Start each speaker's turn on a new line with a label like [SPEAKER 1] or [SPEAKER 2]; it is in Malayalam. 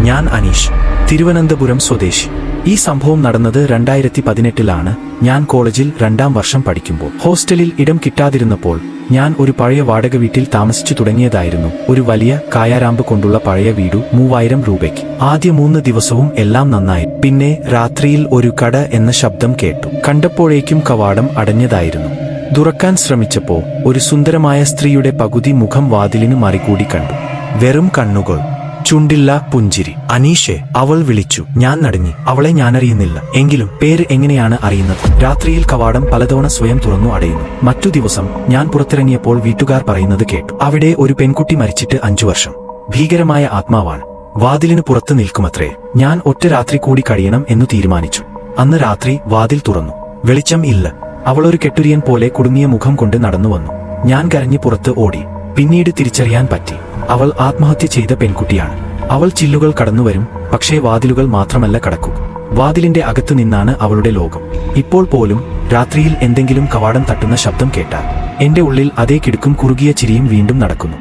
[SPEAKER 1] ഞാൻ അനീഷ്, തിരുവനന്തപുരം സ്വദേശി. ഈ സംഭവം നടന്നത് 2018-ലാണ്. ഞാൻ കോളേജിൽ 2ാം വർഷം പഠിക്കുമ്പോൾ ഹോസ്റ്റലിൽ ഇടം കിട്ടാതിരുന്നപ്പോൾ ഞാൻ ഒരു പഴയ വാടക വീട്ടിൽ താമസിച്ചു തുടങ്ങിയതായിരുന്നു. ഒരു വലിയ കായാരാമ്പ് കൊണ്ടുള്ള പഴയ വീടു 3000 രൂപയ്ക്ക്. ആദ്യ 3 ദിവസവും എല്ലാം നന്നായി. പിന്നെ രാത്രിയിൽ ഒരു കട എന്ന ശബ്ദം കേട്ടു. കണ്ടപ്പോഴേക്കും കവാടം അടഞ്ഞതായിരുന്നു. തുറക്കാൻ ശ്രമിച്ചപ്പോൾ ഒരു സുന്ദരമായ സ്ത്രീയുടെ പകുതി മുഖം വാതിലിന് മറികൂടി കണ്ടു. വെറും കണ്ണുകൾ, ചുണ്ടില്ല പുഞ്ചിരി. അനീഷെ, അവൾ വിളിച്ചു. ഞാൻ നടുങ്ങി. അവളെ ഞാനറിയുന്നില്ല. എങ്കിലും പേര് എങ്ങനെയാണ് അറിയുന്നത്? രാത്രിയിൽ കവാടം പലതവണ സ്വയം തുറന്നു അടയുന്നു. മറ്റു ദിവസം ഞാൻ പുറത്തിറങ്ങിയപ്പോൾ വീട്ടുകാർ പറയുന്നത് കേട്ടു. അവിടെ ഒരു പെൺകുട്ടി മരിച്ചിട്ട് 5 വർഷം. ഭീകരമായ ആത്മാവാണ്. വാതിലിന് പുറത്ത് നിൽക്കുമത്രേ. ഞാൻ ഒറ്റ രാത്രി കൂടി കഴിയണം എന്നു തീരുമാനിച്ചു. അന്ന് രാത്രി വാതിൽ തുറന്നു. വെളിച്ചം ഇല്ല. അവളൊരു കെട്ടുരിയൻ പോലെ കുടുങ്ങിയ മുഖം കൊണ്ട് നടന്നു വന്നു. ഞാൻ കരഞ്ഞ് പുറത്ത് ഓടി. പിന്നീട് തിരിച്ചറിയാൻ പറ്റി, അവൾ ആത്മഹത്യ ചെയ്ത പെൺകുട്ടിയാണ്. അവൾ ചില്ലുകൾ കടന്നുവരും, പക്ഷേ വാതിലുകൾ മാത്രമല്ല കടക്കുക. വാതിലിന്റെ അകത്തു നിന്നാണ് അവളുടെ ലോകം. ഇപ്പോൾ പോലും രാത്രിയിൽ എന്തെങ്കിലും കവാടം തട്ടുന്ന ശബ്ദം കേട്ടാൽ എന്റെ ഉള്ളിൽ അതേ കിടുക്കും കുറുകിയ ചിരിയും വീണ്ടും നടക്കുന്നു.